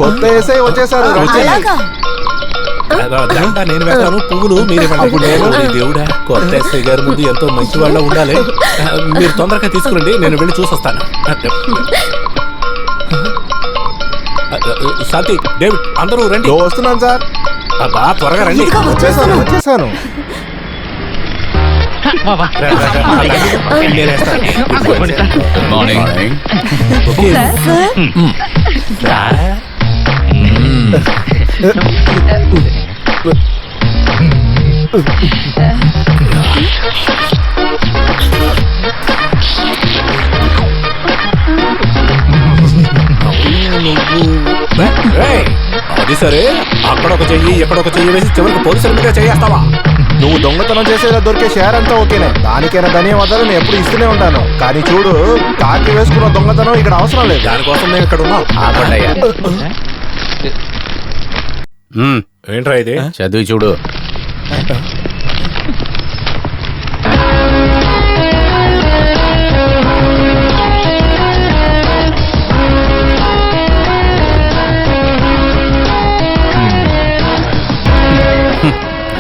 కొత్త ఏసై వచ్చేసారు. దండ నేను వేస్తాను, పువ్వులు మీరే దేవుడా. కొత్త ఎస్ఐ గారి ముందు ఎంతో మంచి వాళ్ళ ఉండాలి. మీరు తొందరగా తీసుకురండి, నేను వెళ్ళి చూసొస్తాను. శాంతి, డేవిడ్ అందరూ రండి. వస్తున్నాను సార్. బాగా త్వరగా రండి. వచ్చేసాను. అది సరే, అక్కడ ఒక చెయ్యి ఎక్కడ ఒక చెయ్యి వేసి చివరికి పోలీసుల మీద చేయేస్తావా? నువ్వు దొంగతనం చేసేలా దొరికే షేర్ అంతా ఓకేనే. దానికైనా ధన్యవాదాలు నేను ఎప్పుడు ఇస్తూనే ఉంటాను. కానీ చూడు, కాకి వేసుకున్న దొంగతనం ఇక్కడ అవసరం లేదు. దానికోసం మేము ఇక్కడ ఉన్నాం. ఏంట్రా ఇది? చదివి చూడు.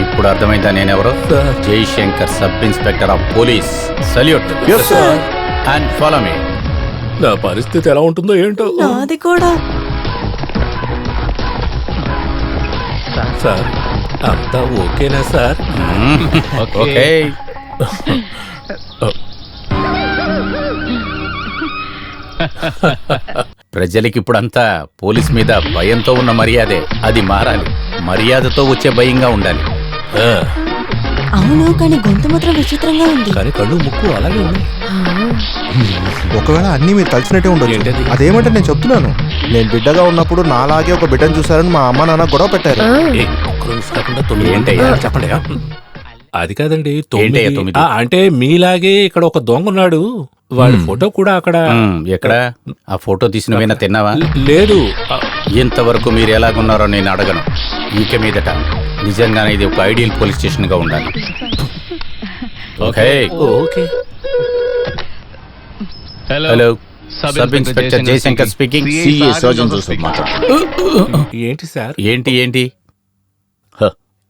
ఇప్పుడు అర్థమైందా నేనెవరో? Jayashankar, sub inspector of police. Salute. And follow me. నా పరిస్థితి ఎలా ఉంటుందో ఏంటో. నాది కూడా. సార్ అంతా ఓకేనా సార్? ఓకే. ప్రజలకి ఇప్పుడంతా పోలీస్ మీద భయంతో ఉన్న మర్యాదే. అది మారాలి. మర్యాదతో వచ్చే భయంగా ఉండాలి. అవును, కానీ గొంతు మాత్రం విచిత్రంగా ఉంది. కానీ కళ్ళు ముక్కు అలాగే ఉంది. ఒకవేళ అన్ని మీరు కలిసినట్టే ఉండదు. అదేమంటే నేను చెప్తున్నాను, నేను బిడ్డగా ఉన్నప్పుడు నాలాగే ఒక బిడ్డను చూసారని మా అమ్మ నాన్న గొడవ పెట్టారు. చెప్పండి. అది కాదండి, 9 అంటే మీలాగే ఇక్కడ ఒక దొంగ ఉన్నాడు. వాడి ఫోటో కూడా అక్కడ. ఎక్కడ? ఆ ఫోటో తీసిన తిన్నావా? లేదు. ఇంతవరకు మీరు ఎలాగున్నారో నేను అడగను. ఇక మీదట నిజంగానే ఇది ఒక ఐడియల్ పోలీస్ స్టేషన్ గా ఉండాలి. Okay. Okay. Hello, sub inspector Jayashankar speaking. ఏంటి సార్? ఏంటి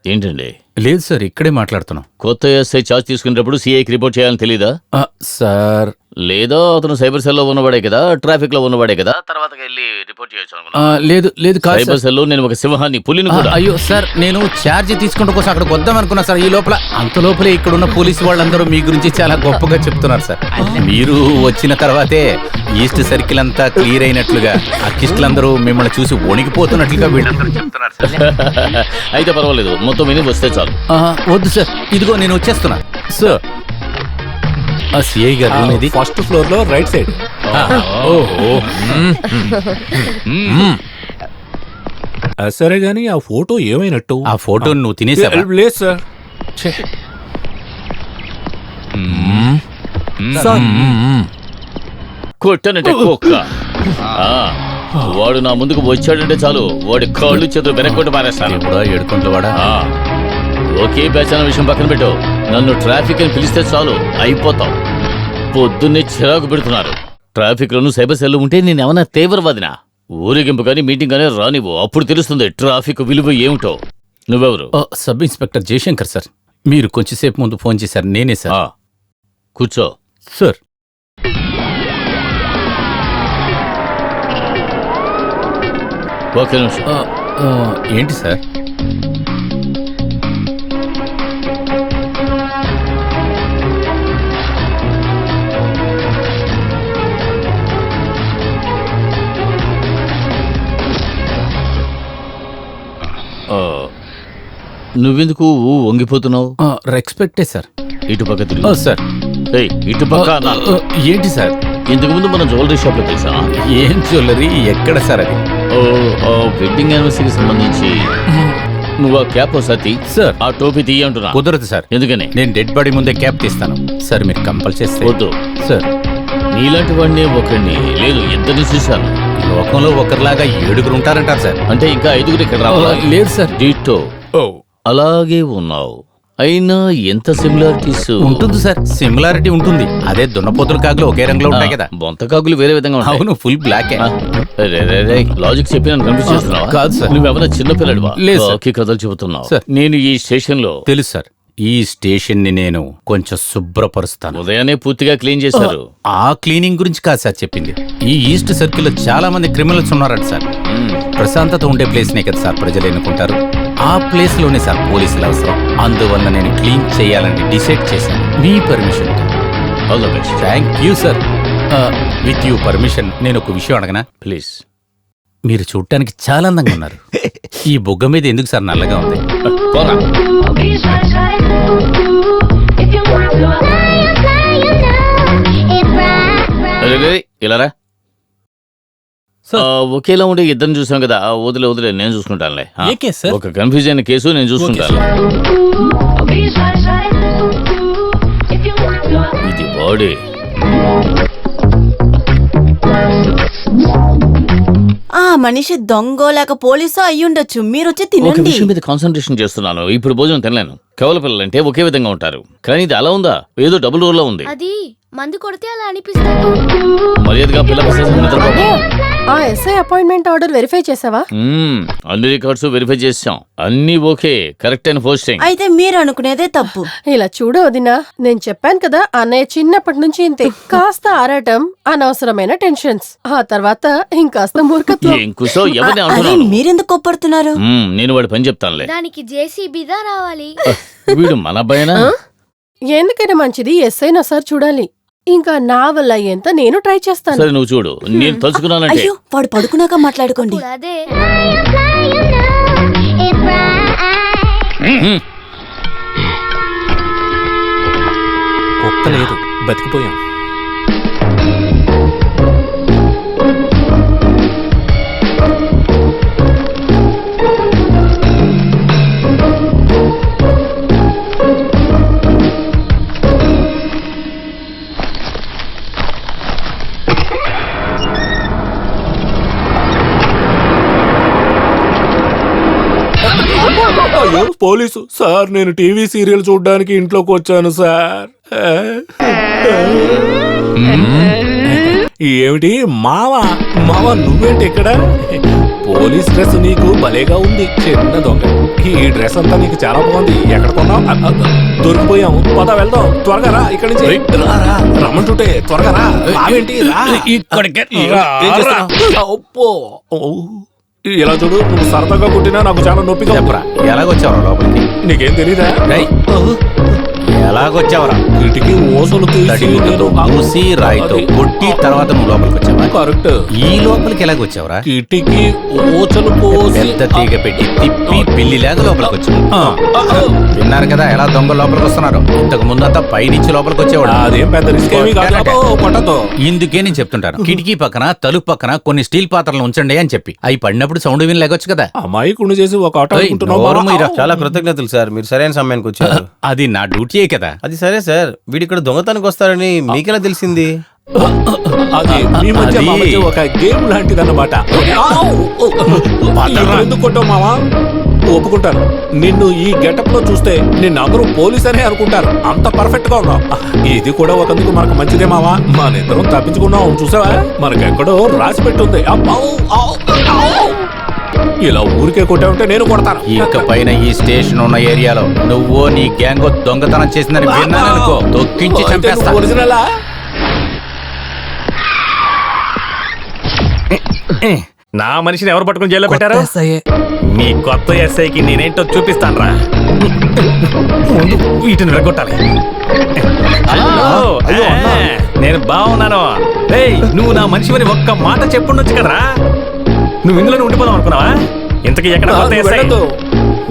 ఏంటండి? లేదు సార్, ఇక్కడే మాట్లాడుతున్నాం. కొత్త ఎస్ఐ చార్జ్ తీసుకునేటప్పుడు సిఐకి రిపోర్ట్ చేయాలని తెలీదా? సార్ లేదా అతను సైబర్ సెల్లో ఉన్నవాడే కదా, ట్రాఫిక్ లో ఉన్నవాడే కదా, తర్వాత వెళ్ళి రిపోర్ట్ చేయొచ్చు అనుకున్నా. లేదు సైబర్ సెల్లో నేను ఒక సింహాన్ని, పులిని కూడా. అయ్యో సార్, నేను ఛార్జ్ తీసుకుంటూ కోసం అక్కడికి వద్దాం అనుకున్నా సార్. ఈ లోపల అంతలోపలే ఇక్కడున్న పోలీసు వాళ్ళందరూ మీ గురించి చాలా గొప్పగా చెప్తున్నారు సార్. మీరు వచ్చిన తర్వాతే ఈస్ట్ సర్కిల్ అంతా క్లియర్ అయినట్లుగా ఆ కిస్టులందరూ మిమ్మల్ని చూసి వణికిపోతున్నట్లుగా వీళ్ళందరూ చెప్తున్నారు సార్. అయితే పర్వాలేదు, మొత్తం విని వస్తే చాలు. వద్దు సార్, ఇదిగో నేను వచ్చేస్తున్నా సార్. ఆ సిఐ గారు ఇది ఫస్ట్ ఫ్లోర్ లో రైట్ సైడ్. సరే గాని ఆ ఫోటో ఏమైనట్టు? ఆ ఫోటో నువ్వు తినేసావా? లేదు సార్. కొట్టనంటే కుక్క. వాడు నా ముందుకు వచ్చాడంటే చాలు, వాడి కాళ్ళు చేతులు వెనక్కొట్టి మారేస్తాను. కూడా ఏడుకుంటూ వాడా? ఒకే పేచాన విషయం పక్కన పెట్టు. నన్ను ట్రాఫిక్ అని పిలిస్తే చాలు, అయిపోతావు. పొద్దున్నే చిరాకు పెడుతున్నారు. ట్రాఫిక్ లోను సైబర్ సెల్ ఉంటే నేనేమన్నా తీవ్రవాదినా? ఊరేగింపు కానీ మీటింగ్ కానీ రానివ్వు, అప్పుడు తెలుస్తుంది ట్రాఫిక్ విలువ ఏమిటో. నువ్వెవరు? Sub inspector Jayashankar sir. మీరు కొంచెంసేపు ముందు ఫోన్ చేశారు, నేనే సార్. కూర్చో సార్. ఒక్క నిమిషం. ఏంటి సార్? నువ్వెందుకు వంగిపోతున్నావు? రెస్పెక్టే సార్. ఇటుపక్క తిరుగు. సార్. ఇటుపక్క. ఏంటి సార్? ఇంతకు ముందు మనం జ్యువెలరీ షాప్ లో తెలుసా? ఏం జ్యువెలరీ? ఎక్కడ సార్ అది? వెడ్డింగ్ యానివర్సరీకి సంబంధించి. నువ్వు ఆ క్యాప్ ఒకసారి సార్. ఆ టోపీ తీయంటున్నా. కుదరదు సార్. ఎందుకని? నేను డెడ్ బాడీ ముందే క్యాప్ తీస్తాను సార్. మీరు కంపల్ చేస్తే. వద్దు సార్. నీలాంటి వాడిని ఒకరిని లేదు, ఇద్దరిని చూశాను. లోకంలో ఒకరిలాగా 7 ఉంటారంటారు సార్. అంటే ఇంకా 5 ఇక్కడ రావాలా? లేదు సార్. డీటో అలాగే ఉన్నావు. అయినా ఎంత సిమిలారిటీస్ ఉంటుంది సార్, సిమిలారిటీ ఉంటుంది. అదే దున్నపోతుల కాకులు ఒకే రంగులో ఉంటాయి కదా. బొంతకాకులు వేరే విధంగా ఉంటాయి. అవును, ఫుల్ బ్లాక్. లాజిక్ చెప్పి నన్ను కన్ఫ్యూజ్ చేస్తున్నావా? కాదు సార్. నువ్వెవరైనా చిన్న పిల్లడివా? లేదు సార్. కాకి కథలు చెబుతున్నావు. సార్. నేను ఈ స్టేషన్ లో తెలుసు సార్, ఈ స్టేషన్ ని నేను కొంచెం శుభ్రపరుస్తాను. ఉదయాన్నే పూర్తిగా క్లీన్ చేశారు. ఆ క్లీనింగ్ గురించి కాదు సార్ చెప్పింది. ఈ ఈస్ట్ సర్కిల్ లో చాలా మంది క్రిమినల్స్ ఉన్నారంట సార్. ప్రశాంతత ఉండే ప్లేస్ నే కదా సార్ ప్రజలు ఎన్నుకుంటారు. ఆ ప్లేస్ లోనే సార్ పోలీసులు అవసరం. అందువల్ల నేను క్లీన్ చేయాలని డిసైడ్ చేశాను. మీ permission. All the best. Thank you sir. With you permission నేను ఒక విషయం అడగనా? ప్లీజ్. మీరు చూడటానికి చాలా అందంగా ఉన్నారు. ఈ బుగ్గ మీద ఎందుకు సార్ నల్లగా ఉంది? పోరా. ఇలా రా. ఒకేలా ఉండే ఇద్దరిని చూసాం కదా. వదిలే నేను చూసుకుంటానులే. ఒక కన్ఫ్యూజ్ అయిన కేసు నేను చూసుకుంటాను. ఇది బాడీ. ఆ మనిషి దొంగో లేక పోలీసో అయ్యుండొచ్చు. మీరు వచ్చి ఒక తినండి. విషయం మీద కాన్సన్ట్రేషన్ చేస్తున్నాను. ఇప్పుడు భోజనం తినలేను. కవల పిల్లలంటే ఒకే విధంగా ఉంటారు, కానీ ఇది అలా ఉందా? ఏదో డబుల్ రోల్ లో ఉంది. అది మందు కొడితే అలా అనిపిస్తుంది. మర్యాదగా పిల్ల నిద్రపో. ఆ ఎస్ఐ అపాయింట్మెంట్ ఆర్డర్ వెరిఫై చేసావా? అన్ని రికార్డ్స్ వెరిఫై చేసాం. అన్ని ఓకే, కరెక్ట్ అయిన పోస్టింగ్. అయితే మీరు అనుకునేదే తప్పు. ఇలా చూడు వదినా, నేను చెప్పాను కదా అన్నయ్య చిన్నప్పటి నుంచి ఇంతే. కాస్త ఆరాటం, అనవసరమైన టెన్షన్స్, ఆ తర్వాత ఇంకాస్త మూర్ఖత్వం. ఏం కుసో ఎవరిని అరే అంటున్నాను? మీరెందుకు కొప్పడుతున్నారు? నేను వాడి పని చెప్తానులే. దానికి జేసీబీదా రావాలి. వీడు మన అబ్బాయినా? ఎందుకైనా మంచిది ఎస్ఐని ఒకసారి చూడాలి. ఇంకా నా వల్ల ఎంత నేను ట్రై చేస్తాను. సరే నువ్వు చూడు. నేను తలుచుకున్నానంటే అయ్యో వాడు పడుకున్నాక మాట్లాడుకోండి. ఇప్పుడు అదే కుక్క లేదు, బతికిపోయాం. అయ్యో పోలీసు సార్, నేను టీవీ సీరియల్ చూడడానికి ఇంట్లోకి వచ్చాను సార్. ఏమిటి మావా నువ్వేంటి ఇక్కడ? పోలీస్ డ్రెస్ నీకు భలేగా ఉంది, చిన్న దొంగ. ఈ డ్రెస్ అంతా నీకు చాలా బాగుంది. ఎక్కడ కొన్నావు? దొరికిపోయాము. పద వెళ్దాం, త్వరగా రా. ఇక్కడి నుంచి రమ్మంటుంటే త్వరగా రా. రావేంటి? ఇలా చూడు, నువ్వు సరదాగా కుట్టినా నాకు చాలా నొప్పిగా. చెప్పరా, ఎలాగొచ్చావరా లోపలికి? నీకేం తెలీదా? ఎలాగొచ్చావరా? కిటికీ ఓసలు పూసి రాయితో కొట్టి తర్వాత నువ్వు లోపలికి వచ్చావా? కరెక్ట్. ఈ లోపలికి ఎలాగొచ్చావరా? కిటికీ ఓచలు పోసి పెద్ద తీగ పెట్టి తిప్పి పిల్లిలాగా లోపలికి వచ్చావు. విన్నారు కదా ఎలా దొంగ లోపలికి వస్తున్నారు. ఇంతకు ముందంతా పైనుంచి లోపలికి వచ్చేవాడు. అదేం పెద్ద రిస్క్ ఏమీ కాదు. కొట్టదు. ఇందుకే నేను చెప్తుంటాను, కిటికీ పక్కన తలుపు పక్కన కొన్ని స్టీల్ పాత్రలు ఉంచండి అని చెప్పి. అవి పడినప్పుడు సౌండ్ విని లేగొచ్చు కదా. అమ్మాయి కుండు చేసి ఒక ఆట చాలా కృతజ్ఞతలు సార్, మీరు సరైన సమయానికి వచ్చారు. అది నా డ్యూటీయే కదా. అది సరే సార్, వీడి ఇక్కడ దొంగతనానికి వస్తారని మీకెలా తెలిసింది? అది మీ మధ్య మా మధ్య ఒక గేమ్ లాంటిది అన్నమాట. ఎందుకు కొట్టావు మావా? ఒప్పుకుంటాను, నిన్ను ఈ గెటప్ లో చూస్తే నిన్ను అందరూ పోలీస్ అనే అనుకుంటారు. అంత పర్ఫెక్ట్ గా ఉన్నావు. ఇది కూడా ఒకందుకు మనకు మంచిదే మావా. మన ఇద్దరం తప్పించుకున్నాం. చూసావా, మనకెక్కడో రాసి పెట్టుంది. ఇలా ఊరికే కొట్టావుంటే నేను కొడతాను. ఇక పైన ఈ స్టేషన్ ఉన్న ఏరియాలో నువ్వు నీ గ్యాంగ్ దొంగతనం చేసిందని విన్నాననుకో, తొక్కించి చంపేస్తా. ఒరిజినలా? నా మనిషిని ఎవరు పట్టుకుని జైల్లో పెట్టారు? మీ కొత్త ఎస్ఐకి నేనేంటో చూపిస్తాను రా. వీటిని విరగొట్టాలి. నేను బాగున్నాను. నువ్వు నా మనిషిని ఒక్క మాట చెప్పుండొచ్చు కదరా. నువ్వు ఇందులోనే ఉండిపోదాం అనుకున్నావా? ఇంతకీ ఎక్కడ కొత్త ఎస్ఐ?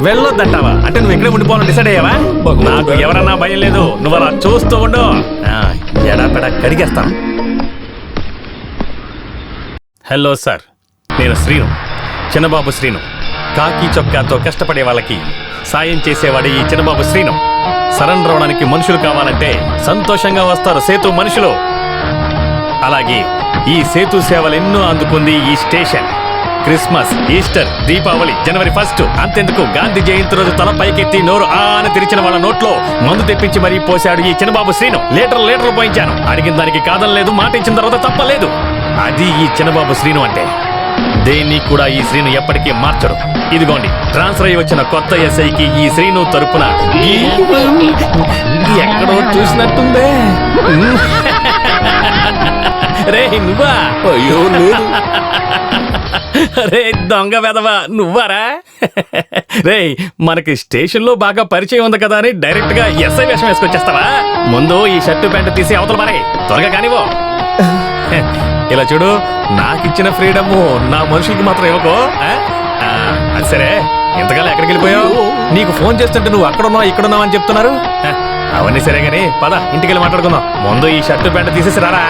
వెళ్ళొద్దంటావా? అంటే నువ్వు ఎక్కడ ఉండిపోవాలని డిసైడ్ అయ్యావా? నాకు ఎవరన్నా భయం లేదు. నువ్వు అలా చూస్తూ ఉండు. ఎడాపెడా కడిగేస్తాను. హలో సార్, నేను శ్రీను, చిన్నబాబు శ్రీను. కాకి చొక్కాతో కష్టపడే వాళ్ళకి సాయం చేసేవాడు ఈ చిన్నబాబు శ్రీను. సరెండర్ అవడానికి మనుషులు కావాలంటే సంతోషంగా వస్తారు సేతు మనుషులు. అలాగే ఈ సేతు సేవలు ఎన్నో అందుకుంది ఈ స్టేషన్. క్రిస్మస్, ఈస్టర్, దీపావళి, జనవరి 1 అంతెందుకు గాంధీ జయంతి రోజు తల పైకెత్తి నోరు అని తెరిచిన వాళ్ళ నోట్లో మందు తెప్పించి మరీ పోశాడు ఈ చిన్నబాబు శ్రీను. లీటర్లు పోయించాను. అడిగిన దానికి కాదనలేదు, మాట ఇచ్చిన తర్వాత తప్పలేదు. అది ఈ చిన్నబాబు శ్రీను అంటే. దేన్ని కూడా ఈ శ్రీను ఎప్పటికీ మార్చడు. ఇదిగోండి, ట్రాన్స్ఫర్ అయి వచ్చిన కొత్త ఎస్ఐకి ఈ శ్రీను తరపున ఎక్కడో చూసినట్టుందే. రే నువ్వా? అయ్యో లేదు. రే దొంగ వెదవా, నువ్వారా? రే మనకి స్టేషన్ లో బాగా పరిచయం ఉంది కదా అని డైరెక్ట్ గా ఎస్ఐ వేషం వేసుకొచ్చేస్తావా? ముందు ఈ షర్టు ప్యాంటు తీసి అవతల మారే, త్వరగా కానివో. ఇలా చూడు, నాకిచ్చిన ఫ్రీడమ్ నా మనుషులకి మాత్రం ఇవ్వకో. అది సరే, ఇంతకాలం ఎక్కడికి వెళ్ళిపోయావు? నీకు ఫోన్ చేస్తుంటే నువ్వు అక్కడున్నావు ఇక్కడున్నావు అని చెప్తున్నారు. అవన్నీ సరే గానీ పద, ఇంటికి వెళ్ళి మాట్లాడుకుందాం. ముందు ఈ షర్టు ప్యాంటు తీసేసి రారా.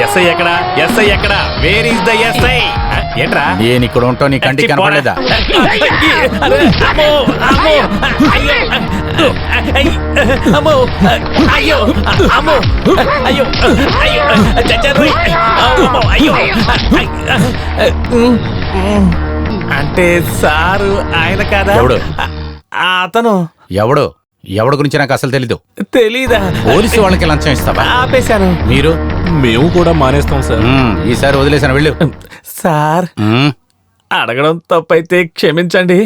ఎస్ఐ ఎక్కడా? ఎస్ఐ ఎక్కడా? Where is the SI? ఏంట్రా నేను ఇక్కడ ఉంటావు నీ కంటికి కనపడలేదా? అంటే సారు ఆయన కాదా? ఎవడు? అతను ఎవడు గురించి నాకు అసలు తెలీదు. తెలీదా? పోలీసు వాళ్ళకి లంచం ఇస్తావా? ఆపేశాను. మీరు? మేము కూడా మానేస్తాం సార్. ఈసారి వదిలేసాను, వెళ్ళు. సార్, అడగడం తప్పైతే క్షమించండి.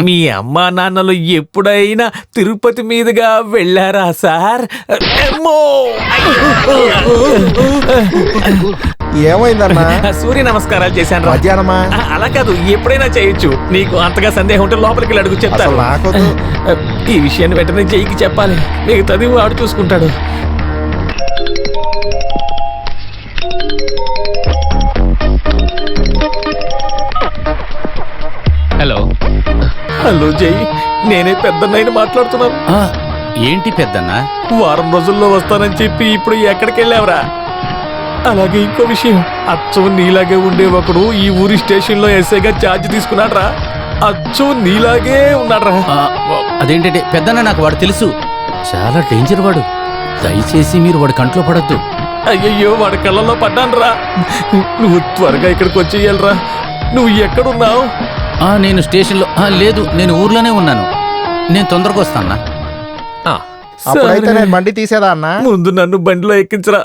మీ అమ్మా నాన్నలు ఎప్పుడైనా తిరుపతి మీదుగా వెళ్ళారా సార్? ఏమైందన్నా? సూర్య నమస్కారాలు చేశాను. మధ్యాహ్నమా? అలా కాదు, ఎప్పుడైనా చేయొచ్చు. నీకు అంతగా సందేహం ఉంటే లోపలికి వెళ్ళి అడుగు, చెప్తాను. నాకొద్దు. ఈ విషయాన్ని వెంటనే జైకి చెప్పాలి, మిగతాది వాడు చూసుకుంటాడు. హలో జై, నేనే పెద్దన్నయ్యని మాట్లాడుతున్నాను. ఏంటి పెద్దన్నా? వారం రోజుల్లో వస్తానని చెప్పి ఇప్పుడు ఎక్కడికి వెళ్ళావురా? అలాగే ఇంకో విషయం, అచ్చం నీలాగే ఉండే ఒకడు ఈ ఊరి స్టేషన్ లో ఎస్ఐగా ఛార్జ్ తీసుకున్నాడు రా. అచ్చం నీలాగే ఉన్నాడ్రా. అదేంటంటే పెద్దన్న, నాకు వాడు తెలుసు. చాలా డేంజర్ వాడు. దయచేసి మీరు వాడి కంట్లో పడద్దు. అయ్యయ్యో, వాడి కళ్ళల్లో పడ్డాను రా. నువ్వు త్వరగా ఇక్కడికి వచ్చేయాలరా. నువ్వు ఎక్కడున్నావు? నేను స్టేషన్లో లేదు, నేను ఊర్లోనే ఉన్నాను. నేను తొందరగా వస్తానా? అప్పుడైతే నేను బండి తీసేదా అన్నా? ముందు నన్ను బండిలో ఎక్కించరా.